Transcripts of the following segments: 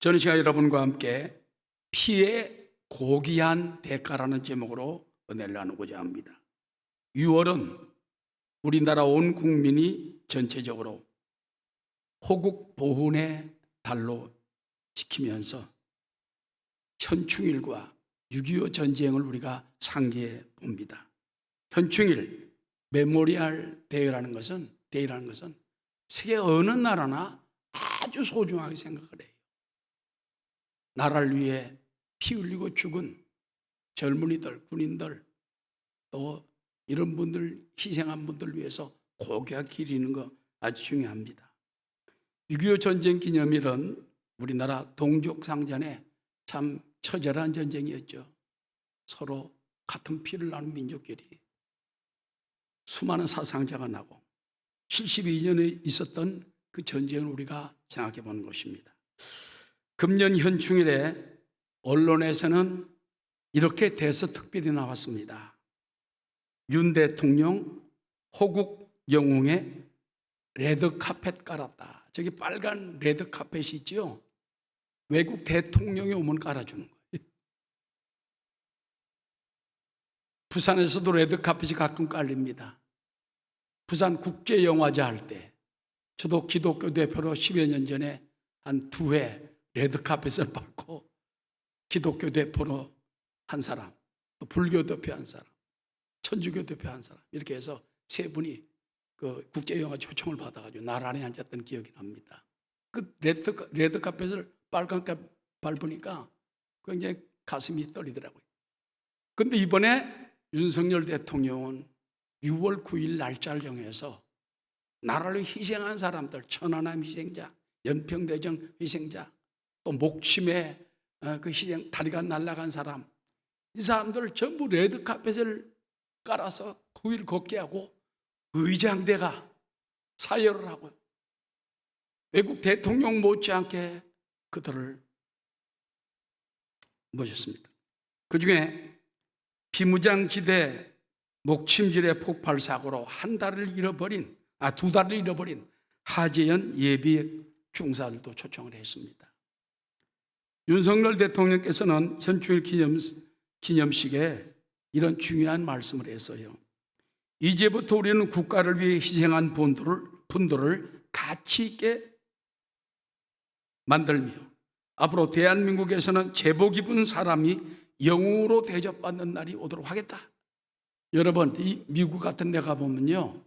저는 시간 여러분과 함께 피의 고귀한 대가라는 제목으로 은혜를 나누고자 합니다. 6월은 우리나라 온 국민이 전체적으로 호국 보훈의 달로 지키면서 현충일과 6.25 전쟁을 우리가 상기해 봅니다. 현충일, 메모리얼 데이라는 것은 세계 어느 나라나 아주 소중하게 생각을 해요. 나라를 위해 피 흘리고 죽은 젊은이들, 군인들, 또 이런 분들, 희생한 분들 위해서 고개가 기리는 거 아주 중요합니다. 6.25 전쟁 기념일은 우리나라 동족상전에 참 처절한 전쟁이었죠. 서로 같은 피를 나눈 민족끼리 수많은 사상자가 나고 72년에 있었던 그 전쟁을 우리가 생각해 보는 것입니다. 금년 현충일에 언론에서는 이렇게 대서특필이 나왔습니다. 윤 대통령 호국 영웅에 레드카펫 깔았다. 저기 빨간 레드카펫이 있죠. 외국 대통령이 오면 깔아주는 거예요. 부산에서도 레드카펫이 가끔 깔립니다. 부산 국제영화제 할 때 저도 기독교 대표로 10여 년 전에 한 2회 레드카펫을 밟고 기독교 대표로 한 사람, 또 불교 대표 한 사람, 천주교 대표 한 사람, 이렇게 해서 3분이 그 국제영화 초청을 받아가지고 나란히 앉았던 기억이 납니다. 그 레드카펫을 빨갛게 밟으니까 굉장히 가슴이 떨리더라고요. 그런데 이번에 윤석열 대통령은 6월 9일 날짜를 정해서 나라를 희생한 사람들, 천안함 희생자, 연평대전 희생자, 또 목침에 그 희생 다리가 날아간 사람, 이 사람들을 전부 레드카펫을 깔아서 9일 걷게 하고 의장대가 사열을 하고요. 외국 대통령 못지않게 그들을 모셨습니다. 그 중에 비무장지대 목침지대 폭발 사고로 2달을 잃어버린 하재현 예비 중사들도 초청을 했습니다. 윤석열 대통령께서는 현충일 기념식에 이런 중요한 말씀을 했어요. 이제부터 우리는 국가를 위해 희생한 분들을 가치 있게 만들며 앞으로 대한민국에서는 제복 입은 사람이 영웅으로 대접받는 날이 오도록 하겠다. 여러분, 이 미국 같은 데 가보면요,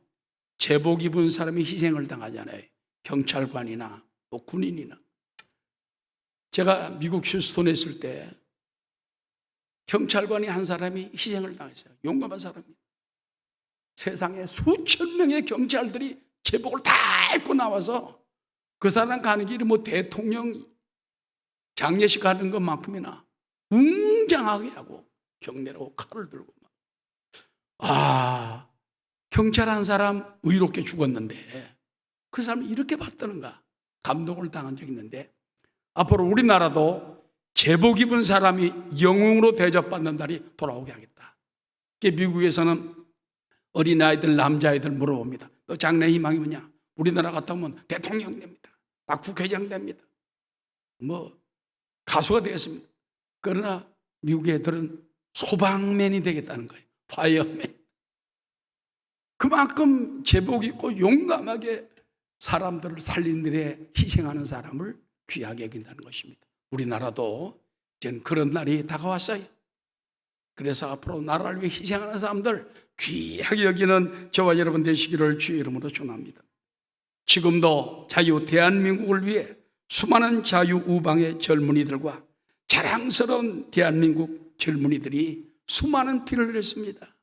제복 입은 사람이 희생을 당하잖아요. 경찰관이나 뭐 군인이나. 제가 미국 휴스턴에 있을 때 경찰관이 한 사람이 희생을 당했어요. 용감한 사람이. 세상에 수천 명의 경찰들이 제복을 다 입고 나와서 그 사람 가는 길이 뭐 대통령 장례식 가는 것만큼이나 웅장하게 하고 경례를 하고 칼을 들고 막. 경찰 한 사람 의롭게 죽었는데 그 사람이 이렇게 받드는가 감동을 당한 적이 있는데, 앞으로 우리나라도 제복 입은 사람이 영웅으로 대접받는 날이 돌아오게 하겠다. 미국에서는 어린아이들, 남자아이들 물어봅니다. 너 장래 희망이 뭐냐? 우리나라 같다 보면 대통령 됩니다. 막 국회의장 됩니다. 뭐 가수가 되겠습니다. 그러나 미국 애들은 소방맨이 되겠다는 거예요. 파이어맨. 그만큼 제복 입고 용감하게 사람들을 살린 일에 희생하는 사람을 귀하게 여긴다는 것입니다. 우리나라도 이제 그런 날이 다가왔어요. 그래서 앞으로 나라를 위해 희생하는 사람들 귀하게 여기는 저와 여러분 되시기를 주의 이름으로 축원합니다. 지금도 자유 대한민국을 위해 수많은 자유우방의 젊은이들과 자랑스러운 대한민국 젊은이들이 수많은 피를 흘렸습니다.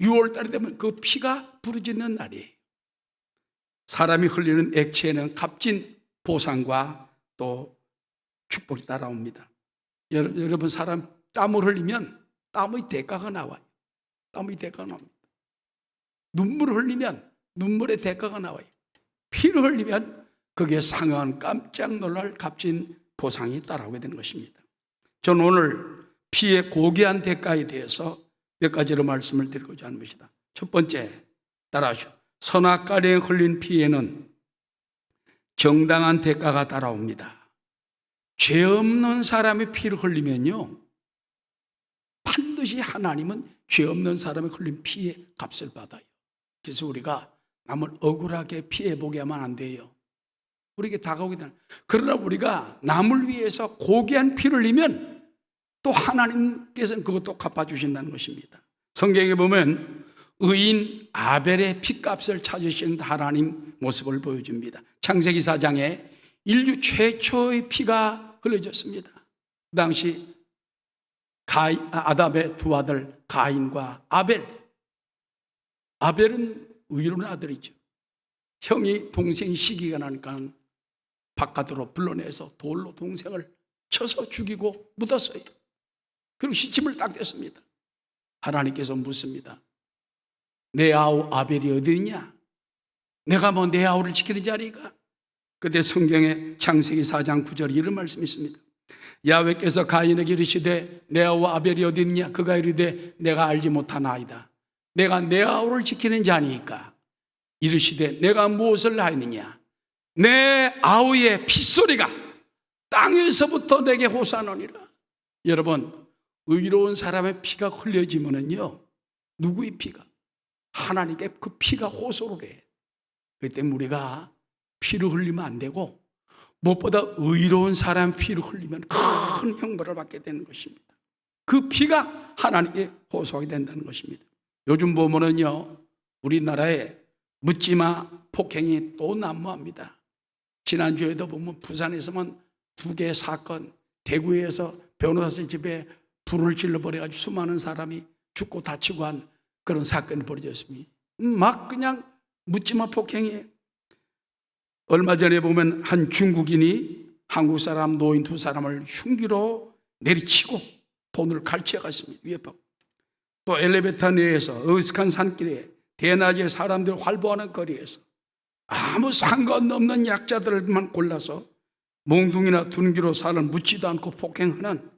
6월 달이 되면 그 피가 부르짖는 날이에요. 사람이 흘리는 액체에는 값진 보상과 또 축복이 따라옵니다. 여러분, 사람 땀을 흘리면 땀의 대가가 나와요. 땀의 대가가 나옵니다. 눈물을 흘리면 눈물의 대가가 나와요. 피를 흘리면 거기에 상응한 깜짝 놀랄 값진 보상이 따라오게 되는 것입니다. 저는 오늘 피의 고귀한 대가에 대해서 몇 가지로 말씀을 드리고자 하는 것이다. 첫 번째, 따라하시오. 선악과에 흘린 피에는 정당한 대가가 따라옵니다. 죄 없는 사람의 피를 흘리면요, 반드시 하나님은 죄 없는 사람의 흘린 피의 값을 받아요. 그래서 우리가 남을 억울하게 피해보게 하면 안 돼요. 우리에게 다가오게 되는. 그러나 우리가 남을 위해서 고귀한 피를 흘리면 또 하나님께서는 그것도 갚아주신다는 것입니다. 성경에 보면 의인 아벨의 피값을 찾으신 하나님 모습을 보여줍니다. 창세기 4장에 인류 최초의 피가 흘려졌습니다. 그 당시 아담의 두 아들 가인과 아벨. 아벨은 의로운 아들이죠. 형이 동생이 시기가 나니까 바깥으로 불러내서 돌로 동생을 쳐서 죽이고 묻었어요. 그리고 시침을 딱 댔습니다. 하나님께서 묻습니다. 내 아우 아벨이 어디 있냐? 내가 뭐 내 아우를 지키는 자리가? 그때 성경에 창세기 4장 9절에 이런 말씀이 있습니다. 야훼께서 가인에게 이르시되 내 아우 아벨이 어디 있냐? 그가 이르되 내가 알지 못하나이다. 내가 내 아우를 지키는 자니까. 이르시되 내가 무엇을 하였느냐? 내 아우의 핏소리가 땅에서부터 내게 호소하노니라. 여러분, 의로운 사람의 피가 흘려지면은요, 누구의 피가? 하나님께 그 피가 호소를 해. 그렇기 때문에 우리가 피를 흘리면 안 되고, 무엇보다 의로운 사람의 피를 흘리면 큰 형벌을 받게 되는 것입니다. 그 피가 하나님께 호소하게 된다는 것입니다. 요즘 보면은요, 우리나라에 묻지마 폭행이 또 난무합니다. 지난주에도 보면 부산에서만 2개의 사건, 대구에서 변호사 집에 불을 질러버려가지고 수많은 사람이 죽고 다치고 한 그런 사건이 벌어졌습니다. 막 그냥 묻지마 폭행이에요. 얼마 전에 보면 한 중국인이 한국 사람 노인 2사람을 흉기로 내리치고 돈을 갈취해 갔습니다. 위협하고. 또 엘리베이터 내에서 어스칸 산길에 대낮에 사람들 활보하는 거리에서 아무 상관없는 약자들만 골라서 몽둥이나 둔기로 살을 묻지도 않고 폭행하는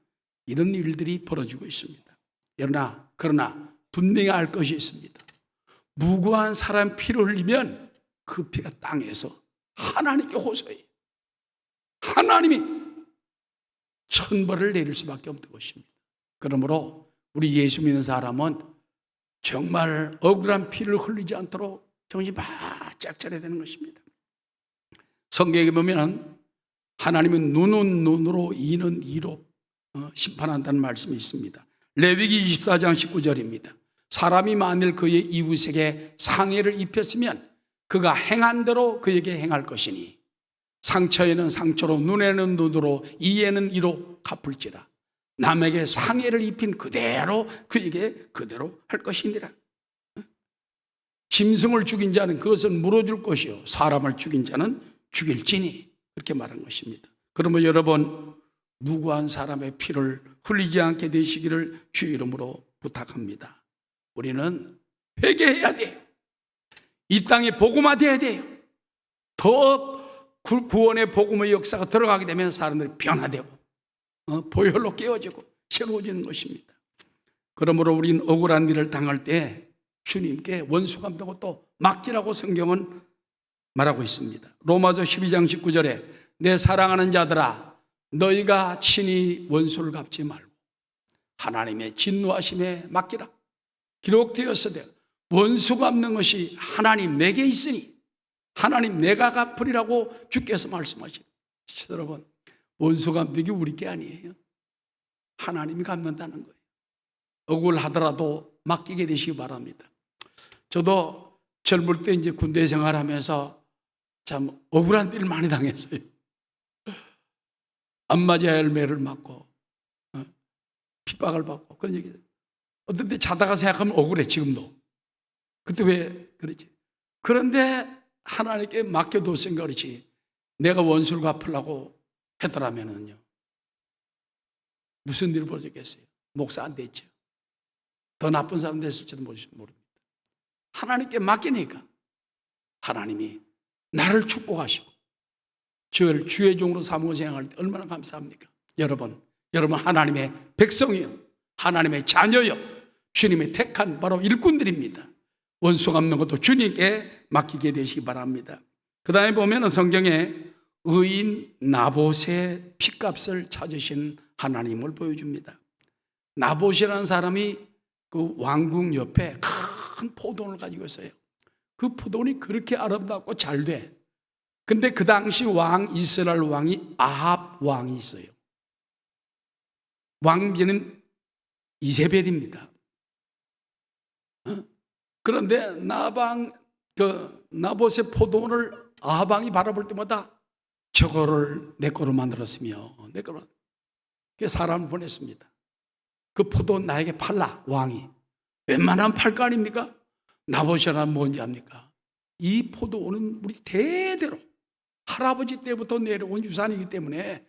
이런 일들이 벌어지고 있습니다. 그러나 분명히 알 것이 있습니다. 무고한 사람 피를 흘리면 그 피가 땅에서 하나님께 호소해요. 하나님이 천벌을 내릴 수밖에 없는 것입니다. 그러므로 우리 예수 믿는 사람은 정말 억울한 피를 흘리지 않도록 정신 바짝 차려야 되는 것입니다. 성경에 보면 하나님은 눈은 눈으로 이는 이로 심판한다는 말씀이 있습니다. 레위기 24장 19절입니다. 사람이 만일 그의 이웃에게 상해를 입혔으면 그가 행한 대로 그에게 행할 것이니 상처에는 상처로 눈에는 눈으로 이에는 이로 갚을지라. 남에게 상해를 입힌 그대로 그에게 그대로 할 것이니라. 짐승을 죽인 자는 그것은 물어줄 것이요 사람을 죽인 자는 죽일지니, 그렇게 말한 것입니다. 그러면 여러분, 무고한 사람의 피를 흘리지 않게 되시기를 주 이름으로 부탁합니다. 우리는 회개해야 돼요. 이 땅에 복음화 돼야 돼요. 더 구원의 복음의 역사가 들어가게 되면 사람들이 변화되고 보혈로 깨어지고 새로워지는 것입니다. 그러므로 우리는 억울한 일을 당할 때 주님께 원수감되고 또 맡기라고 성경은 말하고 있습니다. 로마서 12장 19절에 내 사랑하는 자들아 너희가 친히 원수를 갚지 말고 하나님의 진노하심에 맡기라. 기록되었으되 원수 갚는 것이 하나님 내게 있으니 하나님 내가 갚으리라고 주께서 말씀하시죠. 여러분, 원수 갚는 게 우리 게 아니에요. 하나님이 갚는다는 거예요. 억울하더라도 맡기게 되시기 바랍니다. 저도 젊을 때 이제 군대 생활하면서 참 억울한 일을 많이 당했어요. 안 맞아야 할 매를 맞고 핍박을 받고 그런 얘기. 어떤 때 자다가 생각하면 억울해 지금도. 그때 왜 그러지? 그런데 하나님께 맡겨뒀으니까 그렇지. 내가 원수를 갚으려고 했더라면은요 무슨 일이 벌어졌겠어요? 목사 안 됐죠. 더 나쁜 사람 됐을지도 모릅니다. 하나님께 맡기니까 하나님이 나를 축복하시고 저를 주의 종으로 삼고 생각할 때 얼마나 감사합니까? 여러분 하나님의 백성이요, 하나님의 자녀요, 주님의 택한 바로 일꾼들입니다. 원수 갚는 것도 주님께 맡기게 되시기 바랍니다. 그 다음에 보면 성경에 의인 나봇의 핏값을 찾으신 하나님을 보여줍니다. 나봇이라는 사람이 그 왕궁 옆에 큰 포도원을 가지고 있어요. 그 포도원이 그렇게 아름답고 잘 돼. 근데 그 당시 왕, 이스라엘 왕이 아합 왕이 있어요. 왕비는 이세벨입니다. 그런데 나봇의 포도원을 아합 왕이 바라볼 때마다 저거를 내 거로 만들었으며, 내 거로. 그래서 사람을 보냈습니다. 그 포도원 나에게 팔라, 왕이. 웬만하면 팔 거 아닙니까? 나봇이란 뭔지 압니까? 이 포도원은 우리 대대로 할아버지 때부터 내려온 유산이기 때문에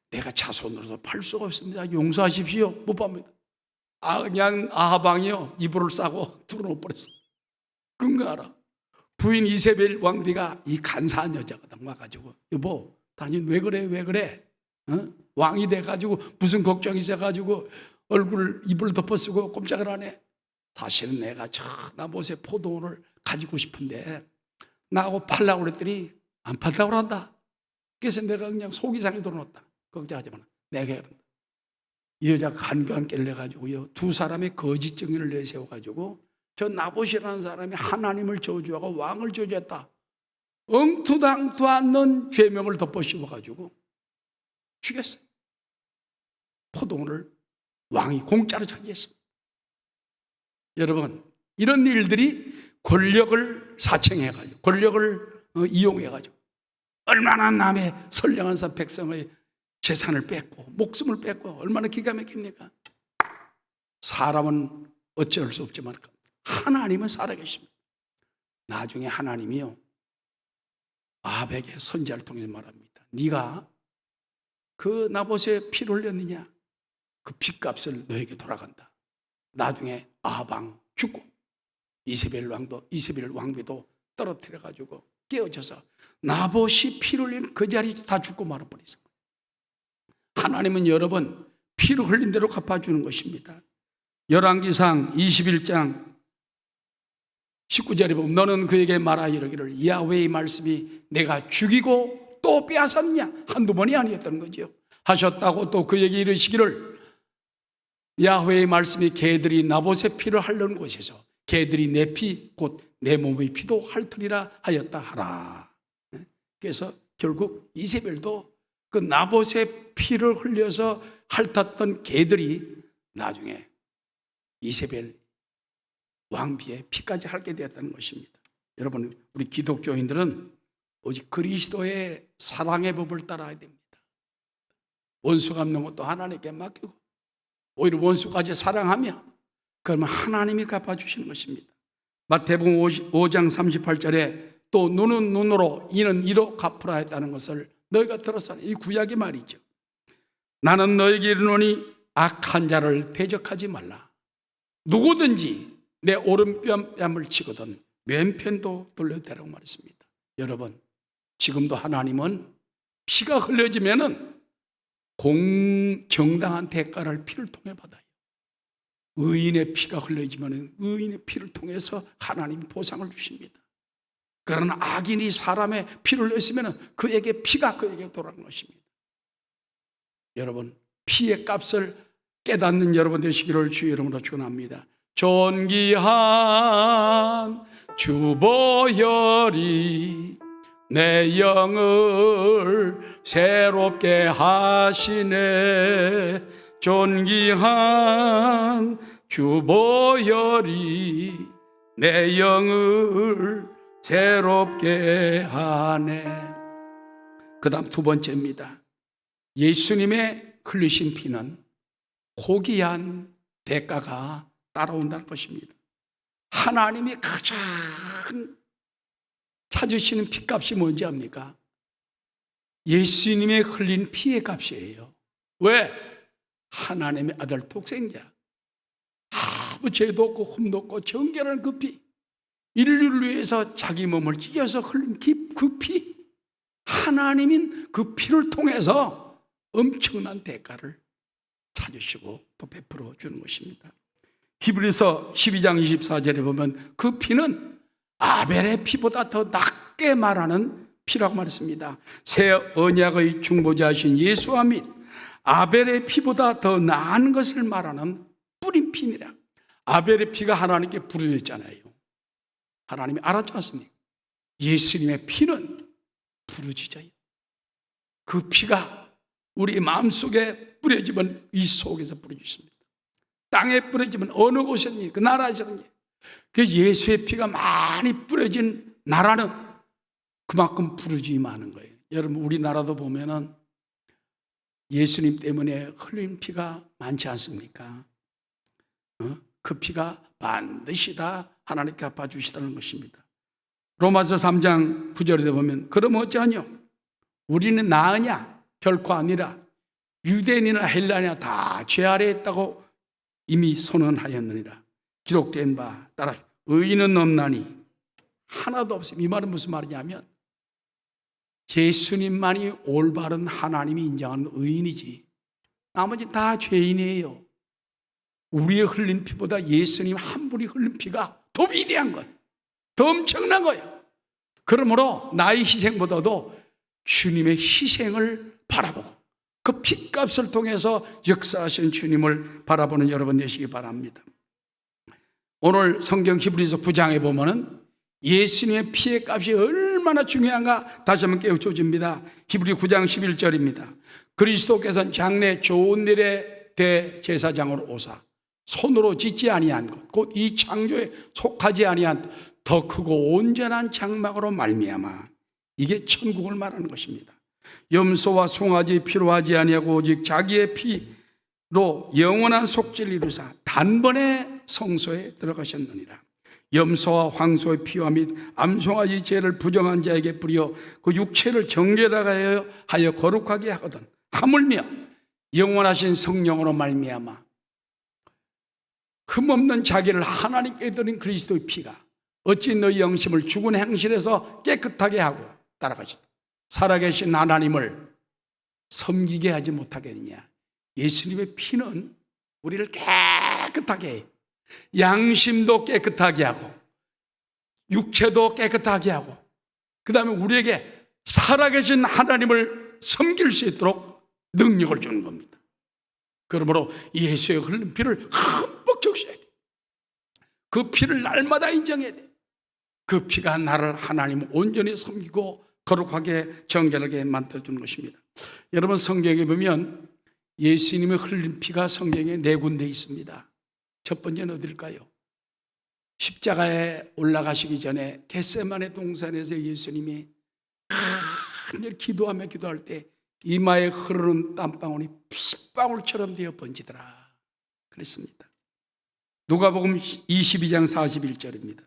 내가 자손으로서 팔 수가 없습니다. 용서하십시오. 못 팝니다. 그냥 아하방이요, 이불을 싸고 뚫어놓고 버렸어. 근거하라. 부인 이세벨 왕비가 이 간사한 여자가 와가지고, 여보, 당신 왜 그래, 왜 그래? 왕이 돼가지고 무슨 걱정이 있어가지고 얼굴 이불 덮어쓰고 꼼짝을 안 해. 사실은 내가 저 나봇의 포도원을 가지고 싶은데 나하고 팔라고 그랬더니 안 판다고 한다. 그래서 내가 그냥 속이 상에 들어놓았다. 걱정하지 마라. 내가 그런다. 이 여자가 간교한 깨를 내가지고요, 두 사람의 거짓 증인을 내세워가지고 저 나봇이라는 사람이 하나님을 저주하고 왕을 저주했다, 엉투당투 않는 죄명을 덮어씌워가지고 죽였어요. 포도원을 왕이 공짜로 차지했습니다. 여러분, 이런 일들이 권력을 사칭해가지고, 권력을 이용해가지고 얼마나 남의 선량한 백성의 재산을 뺏고 목숨을 뺏고 얼마나 기가 막힙니까? 사람은 어쩔 수 없지만 하나님은 살아계십니다. 나중에 하나님이요, 아합에게 선지자를 통해서 말합니다. 네가 그 나봇에 피를 흘렸느냐? 그 핏값을 너에게 돌아간다. 나중에 아합 왕 죽고 이세벨 왕비도 떨어뜨려가지고 깨어져서 나봇이 피를 흘린 그 자리 다 죽고 말아버렸어요. 하나님은 여러분 피를 흘린 대로 갚아주는 것입니다. 열왕기상 21장 19절에 보면 너는 그에게 말하 이르기를 야훼의 말씀이 내가 죽이고 또 빼앗았냐? 한두 번이 아니었다는 거죠. 하셨다고 또 그에게 이르시기를 야훼의 말씀이 개들이 나봇의 피를 핥는 곳에서 개들이 내 피 곧 내 몸의 피도 핥으리라 하였다 하라. 그래서 결국 이세벨도 그 나봇의 피를 흘려서 핥았던 개들이 나중에 이세벨 왕비의 피까지 핥게 되었다는 것입니다. 여러분, 우리 기독교인들은 오직 그리스도의 사랑의 법을 따라야 됩니다. 원수 갚는 것도 하나님께 맡기고 오히려 원수까지 사랑하며 그러면 하나님이 갚아주시는 것입니다. 마태복음 5장 38절에 또 눈은 눈으로 이는 이로 갚으라 했다는 것을 너희가 들었으니 이 구약의 말이죠. 나는 너에게 이르노니 악한 자를 대적하지 말라. 누구든지 내 오른뺨을 치거든 왼편도 돌려대라고 말했습니다. 여러분, 지금도 하나님은 피가 흘려지면은 정당한 대가를 피를 통해 받아요. 의인의 피가 흘려지면 의인의 피를 통해서 하나님이 보상을 주십니다. 그러나 악인이 사람의 피를 흘렸으면 그에게 피가 그에게 돌아가는 것입니다. 여러분, 피의 값을 깨닫는 여러분 되시기를 주의 이름으로 축원합니다. 존귀한 주보혈이 내 영을 새롭게 하시네. 존귀한 주보혈이 내 영을 새롭게 하네. 그 다음 두 번째입니다. 예수님의 흘리신 피는 고귀한 대가가 따라온다는 것입니다. 하나님이 가장 찾으시는 피값이 뭔지 압니까? 예수님의 흘린 피의 값이에요. 왜? 하나님의 아들 독생자, 아무 죄도 없고 흠도 없고 정결한 그 피, 인류를 위해서 자기 몸을 찢어서 흘린 그 피, 하나님인 그 피를 통해서 엄청난 대가를 찾으시고 또 베풀어 주는 것입니다. 히브리서 12장 24절에 보면 그 피는 아벨의 피보다 더 낮게 말하는 피라고 말했습니다. 새 언약의 중보자이신 예수와 및 아벨의 피보다 더 나은 것을 말하는 뿌린 피니라. 아벨의 피가 하나님께 부르짖잖아요. 하나님이 알았지 않습니까? 예수님의 피는 부르짖어요. 그 피가 우리 마음속에 뿌려지면 이 속에서 부르짖습니다. 땅에 뿌려지면 어느 곳이든지 그 나라에서든지 그 예수의 피가 많이 뿌려진 나라는 그만큼 부르짖음이 많은 거예요. 여러분 우리나라도 보면은 예수님 때문에 흘린 피가 많지 않습니까? 그 피가 반드시 다 하나님께 갚아주시다는 것입니다. 로마서 3장 9절에 보면 그럼 어찌하뇨? 우리는 나으냐? 결코 아니라 유대인이나 헬라인이나 다 죄 아래에 있다고 이미 선언하였느니라. 기록된 바 따라 의인은 없나니 하나도 없습니다. 이 말은 무슨 말이냐면 예수님만이 올바른 하나님이 인정하는 의인이지 나머지 다 죄인이에요. 우리의 흘린 피보다 예수님 한 분이 흘린 피가 더 위대한 거예요. 더 엄청난 거예요. 그러므로 나의 희생보다도 주님의 희생을 바라보고 그 피값을 통해서 역사하신 주님을 바라보는 여러분 되시기 바랍니다. 오늘 성경 히브리서 9장에 보면은 예수님의 피의 값이 얼마나 중요한가 다시 한번 깨우쳐줍니다. 히브리 9장 11절입니다. 그리스도께서는 장래 좋은 일의 대제사장으로 오사 손으로 짓지 아니한 것 곧 이 창조에 속하지 아니한 더 크고 온전한 장막으로 말미암아 이게 천국을 말하는 것입니다. 염소와 송아지 피로 하지 아니하고 오직 자기의 피로 영원한 속죄를 이루사 단번에 성소에 들어가셨느니라. 염소와 황소의 피와 및 암송아지 죄를 부정한 자에게 뿌려 그 육체를 정결하게 하여 거룩하게 하거든 하물며 영원하신 성령으로 말미암아 흠없는 자기를 하나님께 드린 그리스도의 피가 어찌 너희 영심을 죽은 행실에서 깨끗하게 하고 따라가시다 살아계신 하나님을 섬기게 하지 못하겠느냐. 예수님의 피는 우리를 깨끗하게 해요. 양심도 깨끗하게 하고 육체도 깨끗하게 하고 그 다음에 우리에게 살아계신 하나님을 섬길 수 있도록 능력을 주는 겁니다. 그러므로 예수의 흘린 피를 흠뻑 적셔야 돼요. 그 피를 날마다 인정해야 돼요. 그 피가 나를 하나님을 온전히 섬기고 거룩하게 정결하게 만들어주는 것입니다. 여러분 성경에 보면 예수님의 흘린 피가 성경에 4군데 있습니다. 첫 번째는 어딜까요? 십자가에 올라가시기 전에 겟세마네 동산에서 예수님이 간절히 기도하며 기도할 때 이마에 흐르는 땀방울이 핏방울처럼 되어 번지더라 그랬습니다. 누가복음 22장 41절입니다.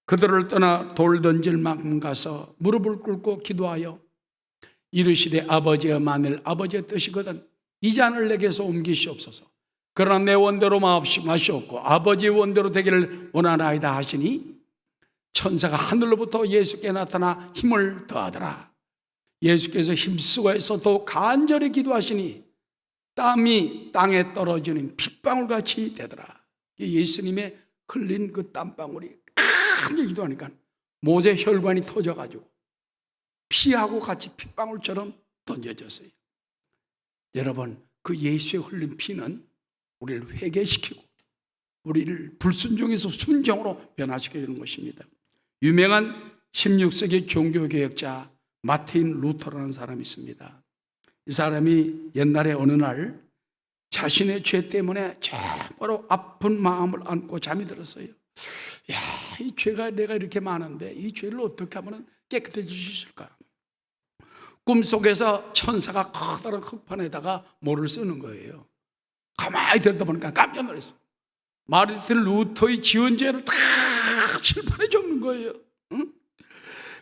그들을 떠나 돌 던질 만큼 가서 무릎을 꿇고 기도하여 이르시되 아버지여 만일 아버지의 뜻이거든 이 잔을 내게서 옮기시옵소서. 그러나 내 원대로 마시옵고 아버지의 원대로 되기를 원하나이다 하시니 천사가 하늘로부터 예수께 나타나 힘을 더하더라. 예수께서 힘쓰고 해서 더 간절히 기도하시니 땀이 땅에 떨어지는 핏방울같이 되더라. 예수님의 흘린 그 땀방울이 간절히 기도하니까 모세 혈관이 터져가지고 피하고 같이 핏방울처럼 던져졌어요. 여러분 그 예수의 흘린 피는 우리를 회개시키고 우리를 불순종에서 순종으로 변화시켜 주는 것입니다. 유명한 16세기 종교개혁자 마틴 루터라는 사람이 있습니다. 이 사람이 옛날에 어느 날 자신의 죄 때문에 바로 아픈 마음을 안고 잠이 들었어요. 야, 이 죄가 내가 이렇게 많은데 이 죄를 어떻게 하면 깨끗해질 수 있을까? 꿈속에서 천사가 커다란 흙판에다가 뭐를 쓰는 거예요. 가만히 들여다보니까 깜짝 놀랐어. 마르틴 루터의 지은 죄를 다 칠판에 적는 거예요. 응?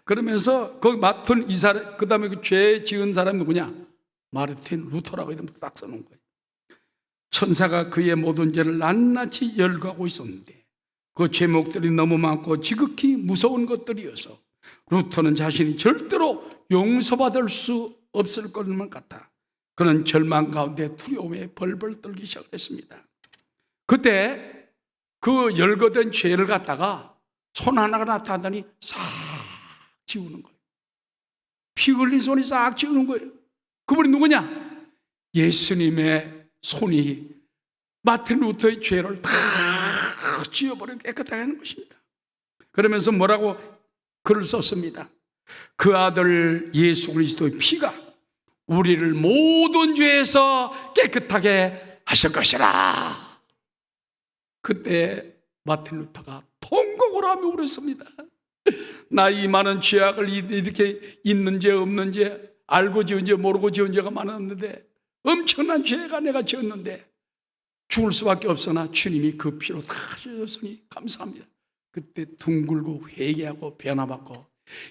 그러면서 거기 맡은 이 사람, 그 다음에 그 죄 지은 사람이 누구냐? 마르틴 루터라고 이름 딱 써놓은 거예요. 천사가 그의 모든 죄를 낱낱이 열거하고 있었는데 그 제목들이 너무 많고 지극히 무서운 것들이어서 루터는 자신이 절대로 용서받을 수 없을 것만 같아. 그는 절망 가운데 두려움에 벌벌 떨기 시작했습니다. 그때 그 열거된 죄를 갖다가 손 하나가 나타나더니 싹 지우는 거예요. 피 흘린 손이 싹 지우는 거예요. 그분이 누구냐? 예수님의 손이 마틴 루터의 죄를 다 지워버리고 깨끗하게 하는 것입니다. 그러면서 뭐라고 글을 썼습니다. 그 아들 예수 그리스도의 피가 우리를 모든 죄에서 깨끗하게 하실 것이라. 그때 마틴 루터가 통곡을 하며 울었습니다. 나 이 많은 죄악을 이렇게 있는지 없는지 알고 지은 죄 모르고 지은 죄가 많았는데 엄청난 죄가 내가 지었는데 죽을 수밖에 없으나 주님이 그 피로 다 씻었으니 감사합니다. 그때 둥글고 회개하고 변화받고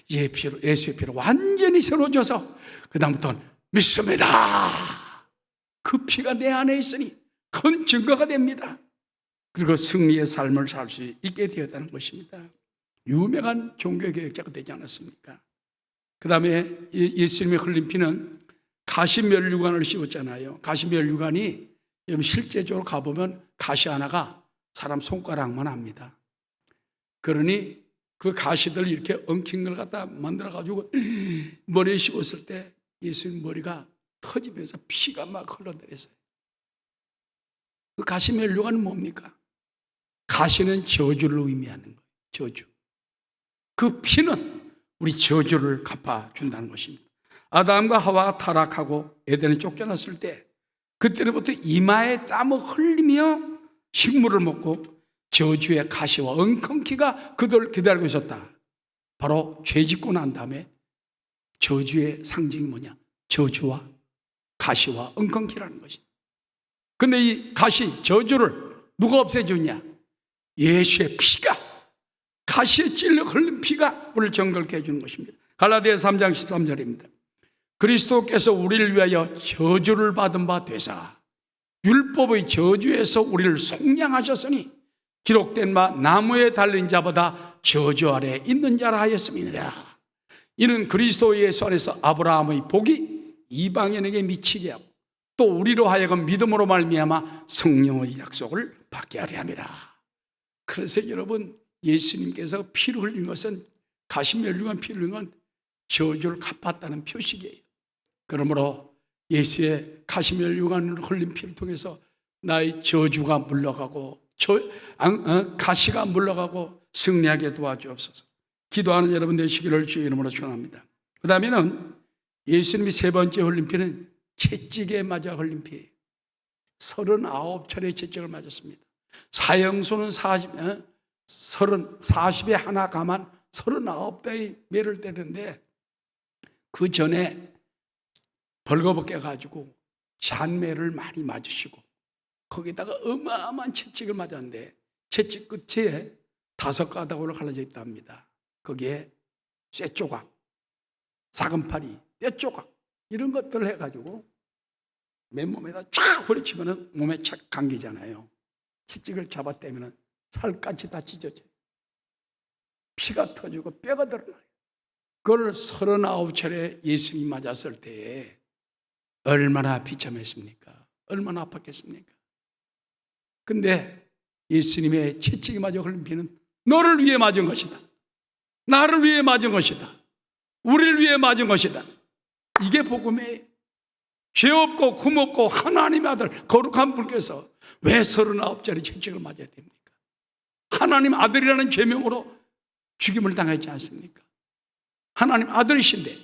예수의 피로 완전히 새로워져서 그 다음부터는 믿습니다. 그 피가 내 안에 있으니 큰 증거가 됩니다. 그리고 승리의 삶을 살 수 있게 되었다는 것입니다. 유명한 종교개혁자가 되지 않았습니까? 그 다음에 예수님의 흘린 피는 가시면류관을 씌웠잖아요. 가시면류관이 실제적으로 가보면 가시 하나가 사람 손가락만 합니다. 그러니 그 가시들 이렇게 엉킨 걸 갖다 만들어가지고 머리에 씌웠을 때 예수님 머리가 터지면서 피가 막 흘러내렸어요. 그 가시면류관은 뭡니까? 가시는 저주를 의미하는 거예요. 저주. 그 피는 우리 저주를 갚아준다는 것입니다. 아담과 하와가 타락하고 에덴에 쫓겨났을 때 그때로부터 이마에 땀을 흘리며 식물을 먹고 저주의 가시와 엉겅퀴가 그들을 기다리고 있었다. 바로 죄 짓고 난 다음에 저주의 상징이 뭐냐? 저주와 가시와 엉겅퀴라는 것입니다. 근데 이 가시, 저주를 누가 없애주냐? 예수의 피가, 가시에 찔려 흘린 피가 우리를 정결케 해주는 것입니다. 갈라디아서 3장 13절입니다. 그리스도께서 우리를 위하여 저주를 받은 바 되사 율법의 저주에서 우리를 속량하셨으니 기록된 바 나무에 달린 자보다 저주 아래 있는 자라 하였음이니라. 이는 그리스도 예수 안에서 아브라함의 복이 이방인에게 미치게 하고 또 우리로 하여금 믿음으로 말미암아 성령의 약속을 받게 하려 함이라. 그래서 여러분, 예수님께서 피를 흘린 것은, 가시면류관 피를 흘린 건 저주를 갚았다는 표식이에요. 그러므로 예수의 가시면류관을 흘린 피를 통해서 나의 저주가 물러가고 가시가 물러가고 승리하게 도와주옵소서. 기도하는 여러분 되시기를 주의 이름으로 축원합니다. 그 다음에는 예수님이 세 번째 흘린 피는 채찍에 맞아 흘린 피예요. 39차례 채찍을 맞았습니다. 사형수는 40에 하나 가만 39배의 매를 때리는데 그 전에 벌거벗게 가지고 잔매를 많이 맞으시고 거기다가 어마어마한 채찍을 맞았는데 채찍 끝에 5가닥으로 갈라져 있답니다. 거기에 쇠조각, 사금파리, 뼈조각 이런 것들을 해가지고 맨몸에다 쫙 후려치면 몸에 착 감기잖아요. 채찍을 잡아떼면 살까지 다 찢어져요. 피가 터지고 뼈가 드러나요. 그걸 39차례 예수님이 맞았을 때에 얼마나 비참했습니까? 얼마나 아팠겠습니까? 근데 예수님의 채찍이 맞아 흘린 피는 너를 위해 맞은 것이다. 나를 위해 맞은 것이다. 우리를 위해 맞은 것이다. 이게 복음이에요. 죄 없고 금 없고 하나님의 아들 거룩한 분께서 왜 39짜리 채찍을 맞아야 됩니까? 하나님 아들이라는 죄명으로 죽임을 당하지 않습니까? 하나님 아들이신데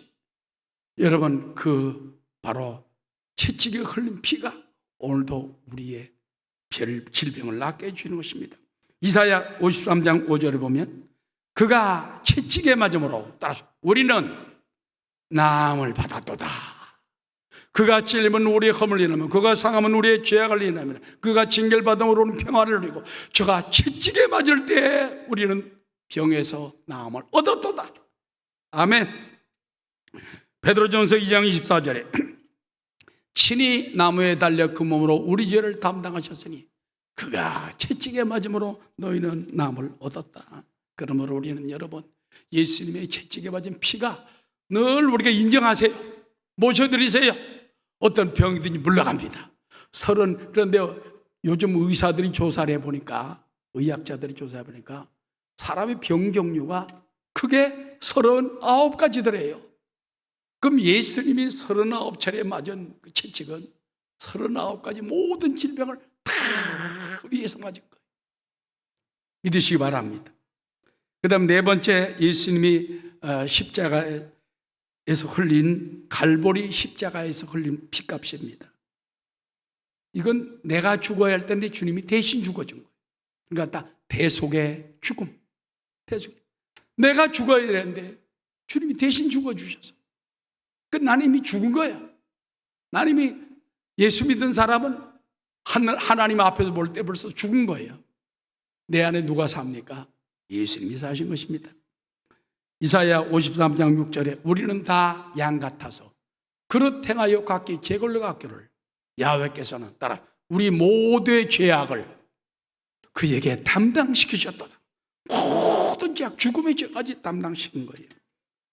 여러분, 그 바로 채찍에 흘린 피가 오늘도 우리의 질병을 낫게 해주는 것입니다. 이사야 53장 5절에 보면 그가 채찍에 맞음으로 따라서 우리는 나음을 받았도다. 그가 찔림은 우리의 허물 인하며 그가 상함은 우리의 죄악을 인하며 그가 징계받음으로 우리는 평화를 누리고 저가 채찍에 맞을 때 우리는 병에서 나음을 얻었도다. 아멘. 베드로전서 2장 24절에 친히 나무에 달려 그 몸으로 우리 죄를 담당하셨으니 그가 채찍에 맞음으로 너희는 나음을 얻었다. 그러므로 우리는 여러분, 예수님의 채찍에 맞은 피가 늘 우리가 인정하세요. 모셔드리세요. 어떤 병이든지 물러갑니다. 그런데 요즘 의사들이 조사를 해보니까, 의학자들이 조사해보니까 사람의 병 종류가 크게 39가지더래요. 그럼 예수님이 39차례 맞은 그 채찍은 39가지 모든 질병을 다 위해서 맞은 거예요. 믿으시기 바랍니다. 그 다음 네 번째, 예수님이 십자가에서 흘린, 갈보리 십자가에서 흘린 피값입니다. 이건 내가 죽어야 할 텐데 주님이 대신 죽어준 거예요. 그러니까 딱 대속의 죽음. 대속. 내가 죽어야 되는데 주님이 대신 죽어주셔서. 그 나는 이미 죽은 거야. 나는 이미 예수 믿은 사람은 하나님 앞에서 볼 때 벌써 죽은 거예요. 내 안에 누가 삽니까? 예수님이 사신 것입니다. 이사야 53장 6절에 우리는 다 양 같아서 그릇 행하여 각기 제 걸로 갖기를 야훼께서는 따라 우리 모두의 죄악을 그에게 담당시키셨도다. 모든 죄악, 죽음의 죄까지 담당시킨 거예요.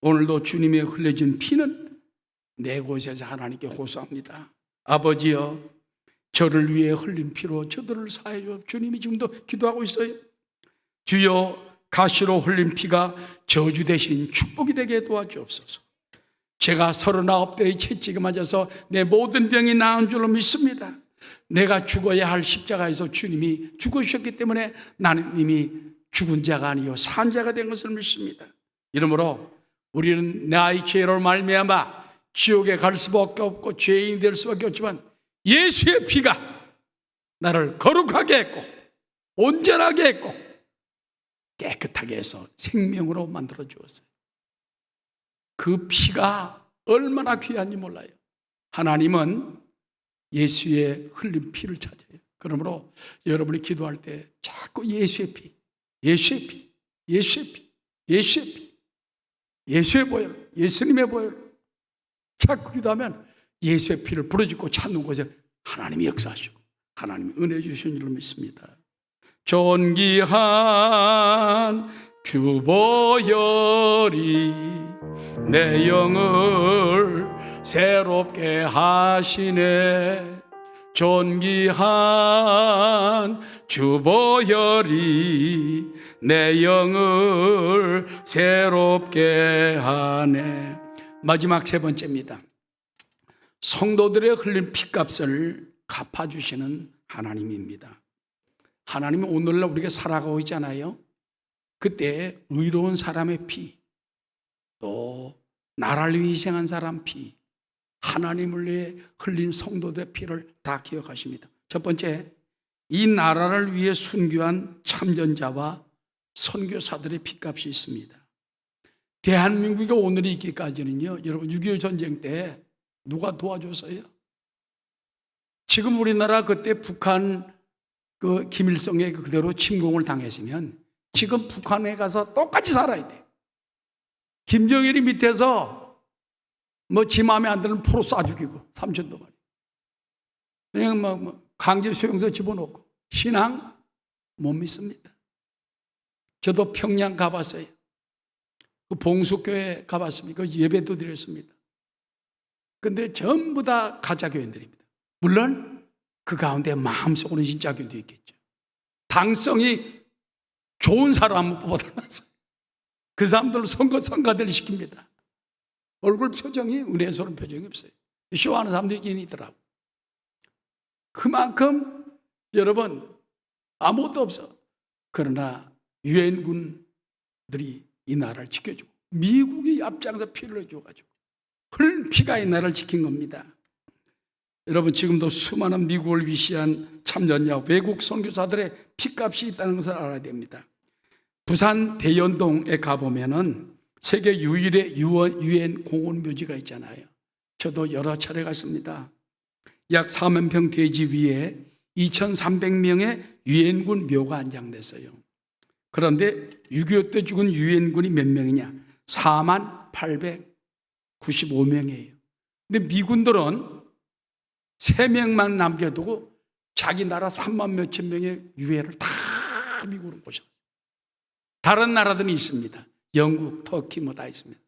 오늘도 주님의 흘려진 피는 내 곳에서 하나님께 호소합니다. 아버지여, 저를 위해 흘린 피로 저들을 사해 줘. 주님이 지금도 기도하고 있어요. 주여, 가시로 흘린 피가 저주 대신 축복이 되게 도와주옵소서. 제가 39대의 채찍에 맞아서 내 모든 병이 나은 줄로 믿습니다. 내가 죽어야 할 십자가에서 주님이 죽으셨기 때문에 나는 이미 죽은 자가 아니요 산 자가 된 것을 믿습니다. 이러므로 우리는 나의 죄로 말미암아 지옥에 갈 수밖에 없고 죄인이 될 수밖에 없지만 예수의 피가 나를 거룩하게 했고 온전하게 했고 깨끗하게 해서 생명으로 만들어 주었어요. 그 피가 얼마나 귀한지 몰라요. 하나님은 예수의 흘린 피를 찾아요. 그러므로 여러분이 기도할 때 자꾸 예수의 피, 예수의 피, 예수의 피, 예수의 피, 예수의 보혈, 예수님의 보혈 자꾸 기도하면 예수의 피를 부르짖고 찾는 곳에 하나님이 역사하시고 하나님이 은혜 주신 줄로 믿습니다. 존귀한 주보혈이 내 영을 새롭게 하시네. 존귀한 주보혈이 내 영을 새롭게 하네. 마지막 세 번째입니다. 성도들의 흘린 피값을 갚아주시는 하나님입니다. 하나님은 오늘날 우리가 살아가고 있잖아요. 그때 의로운 사람의 피, 또 나라를 위해 희생한 사람 피, 하나님을 위해 흘린 성도들의 피를 다 기억하십니다. 첫 번째, 이 나라를 위해 순교한 참전자와 선교사들의 피값이 있습니다. 대한민국이 오늘이 있기까지는요, 여러분 6.25 전쟁 때 누가 도와줬어요? 지금 우리나라 그때 북한 그 김일성에 그대로 침공을 당했으면 지금 북한에 가서 똑같이 살아야 돼. 김정일이 밑에서 뭐 지 마음에 안 드는 포로 쏴 죽이고 3,000도 말이야. 그냥 뭐 강제 수용소 집어넣고 신앙 못 믿습니다. 저도 평양 가봤어요. 그 봉수교회 가봤습니다. 그 예배도 드렸습니다. 근데 전부 다 가짜 교인들입니다. 물론 그 가운데 마음속으로는 진짜 교인도 있겠죠. 당성이 좋은 사람을 뽑아달라서 그 사람들을 성가대를 시킵니다. 얼굴 표정이 은혜스러운 표정이 없어요. 쇼하는 사람도 있긴 있더라고. 그만큼 여러분 아무것도 없어. 그러나 유엔군들이 이 나라를 지켜주고 미국이 앞장서 피를 줘가지고 흘린 피가 이 나라를 지킨 겁니다. 여러분 지금도 수많은 미국을 위시한 참전자 외국 선교사들의 피값이 있다는 것을 알아야 됩니다. 부산 대연동에 가보면은 세계 유일의 유엔 공원 묘지가 있잖아요. 저도 여러 차례 갔습니다. 약 4만 평 대지 위에 2,300명의 유엔군 묘가 안장됐어요. 그런데 6.25 때 죽은 유엔군이 몇 명이냐? 4만 895명이에요. 근데 미군들은 3명만 남겨두고 자기 나라 3만 몇천 명의 유해를 다 미국으로 모셨어요. 다른 나라들은 있습니다. 영국, 터키 뭐 다 있습니다.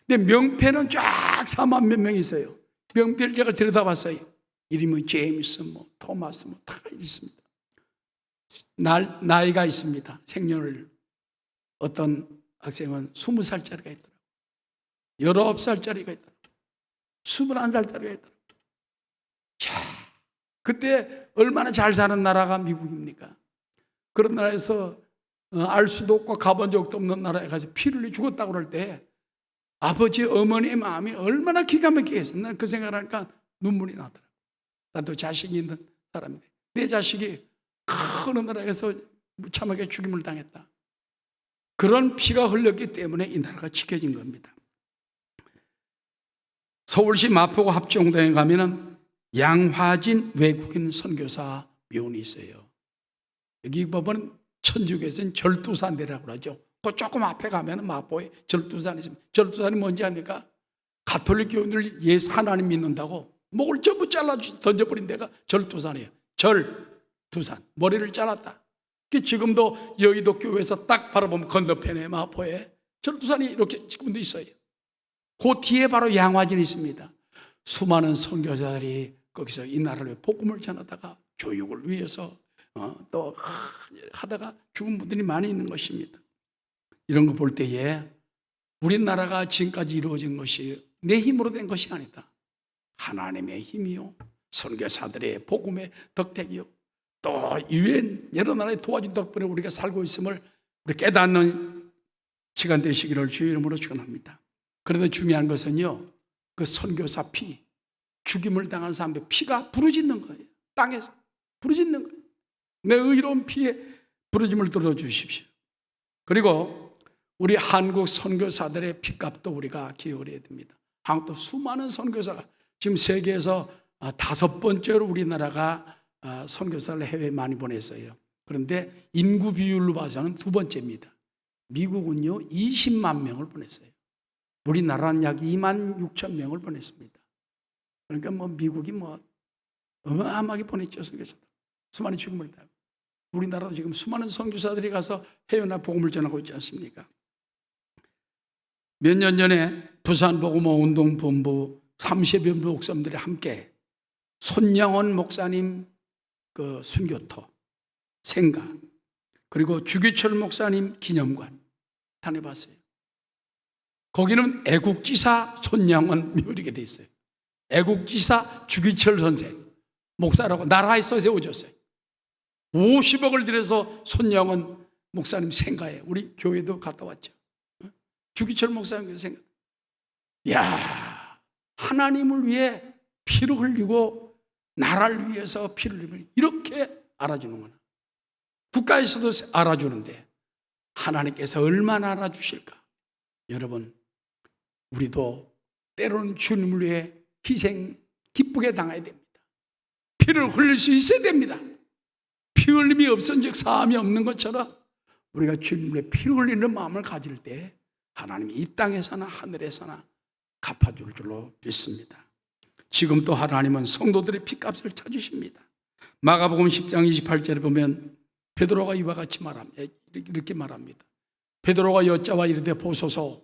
근데 명패는 쫙 4만 몇 명 있어요. 명패를 제가 들여다봤어요. 이름은 제임스, 뭐 토마스, 뭐 다 있습니다. 나이가 있습니다. 생년을 어떤 학생은 20살짜리가 있더라고요. 19살짜리가 있더라고요. 21살짜리가 있더라고요. 그때 얼마나 잘 사는 나라가 미국입니까? 그런 나라에서 알 수도 없고 가본 적도 없는 나라에 가서 피를 흘려 죽었다고 그럴 때 아버지, 어머니의 마음이 얼마나 기가 막히겠어요. 난 그 생각을 하니까 눈물이 나더라고요. 나도 자식이 있는 사람인데 내 자식이 큰 나라에서 무참하게 죽임을 당했다. 그런 피가 흘렸기 때문에 이 나라가 지켜진 겁니다. 서울시 마포구 합정동에 가면은 양화진 외국인 선교사 묘원이 있어요. 여기 보면 천주교에서는 절두산대라고 그러죠. 그 조금 앞에 가면 마포에 절두산이 있습니다. 절두산이 뭔지 아닙니까? 가톨릭 교인들 예수 하나님 믿는다고 목을 전부 잘라 던져버린 데가 절두산이에요. 절두산. 머리를 잘랐다. 지금도 여의도 교회에서 딱 바라보면 건너편에 마포에 절두산이 이렇게 지금도 있어요. 그 뒤에 바로 양화진이 있습니다. 수많은 선교사들이 거기서 이 나라를 위해 복음을 전하다가 교육을 위해서 또 하다가 죽은 분들이 많이 있는 것입니다. 이런 거 볼 때에 우리나라가 지금까지 이루어진 것이 내 힘으로 된 것이 아니다. 하나님의 힘이요, 선교사들의 복음의 덕택이요, 또 유엔 여러 나라에 도와준 덕분에 우리가 살고 있음을 우리 깨닫는 시간 되시기를 주의 이름으로 축원합니다. 그런데 중요한 것은요, 그 선교사 피, 죽임을 당한 사람의 피가 부르짖는 거예요. 땅에서 부르짖는 거예요. 내 의로운 피에 부르짖음을 들어주십시오. 그리고 우리 한국 선교사들의 피값도 우리가 기억을 해야 됩니다. 한국도 수많은 선교사가 지금 세계에서 5번째로 우리나라가 선교사를 해외에 많이 보냈어요. 그런데 인구 비율로 봐서는 2번째입니다. 미국은요 20만 명을 보냈어요. 우리나라는 약 2만 6천 명을 보냈습니다. 그러니까 미국이 어마어마하게 보냈죠. 선교사들. 수많은 죽음을 당하고. 우리나라도 지금 수많은 선교사들이 가서 해외나 복음을 전하고 있지 않습니까? 몇 년 전에 부산복음화 운동본부 30여 목사님들이 함께 손양원 목사님 그 순교터 생가, 그리고 주기철 목사님 기념관 다녀봤어요. 거기는 애국지사 손양원 묘리게 돼 있어요. 애국지사 주기철 선생 목사라고 나라에서 세워줬어요. 50억을 들여서 손양원 목사님 생가에 우리 교회도 갔다 왔죠. 주기철 목사님 생각. 야, 하나님을 위해 피를 흘리고 나라를 위해서 피를 흘리면 이렇게 알아주는구나. 국가에서도 알아주는데 하나님께서 얼마나 알아주실까. 여러분, 우리도 때로는 주님을 위해 희생 기쁘게 당해야 됩니다. 피를 흘릴 수 있어야 됩니다. 피 흘림이 없은즉 사함이 없는 것처럼 우리가 주님을 위해 피를 흘리는 마음을 가질 때 하나님이 이 땅에서나 하늘에서나 갚아줄 줄로 믿습니다. 지금 또 하나님은 성도들의 피값을 찾으십니다. 마가복음 10장 28절에 보면 베드로가 이와 같이 말합니다. 이렇게 말합니다. 베드로가 여짜와 이르되 보소서,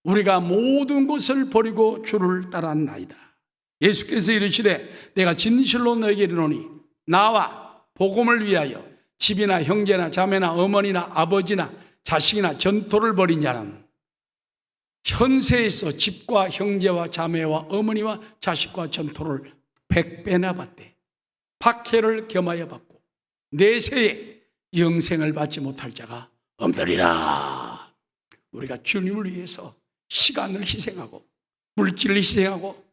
우리가 모든 것을 버리고 주를 따랐나이다. 예수께서 이르시되 내가 진실로 너에게 이르노니 나와 복음을 위하여 집이나 형제나 자매나 어머니나 아버지나 자식이나 전토를 벌인 자는 현세에서 집과 형제와 자매와 어머니와 자식과 전토를 100배나 받되 박해를 겸하여 받고 내세에 영생을 받지 못할 자가 없으리라. 우리가 주님을 위해서 시간을 희생하고 물질을 희생하고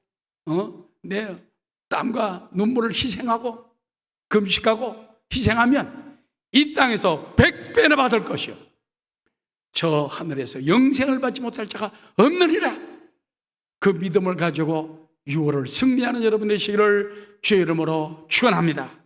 내 땀과 눈물을 희생하고 금식하고 희생하면 이 땅에서 100배나 받을 것이요 저 하늘에서 영생을 받지 못할 자가 없느니라. 그 믿음을 가지고 6월을 승리하는 여러분 되시기를 주의 이름으로 축원합니다.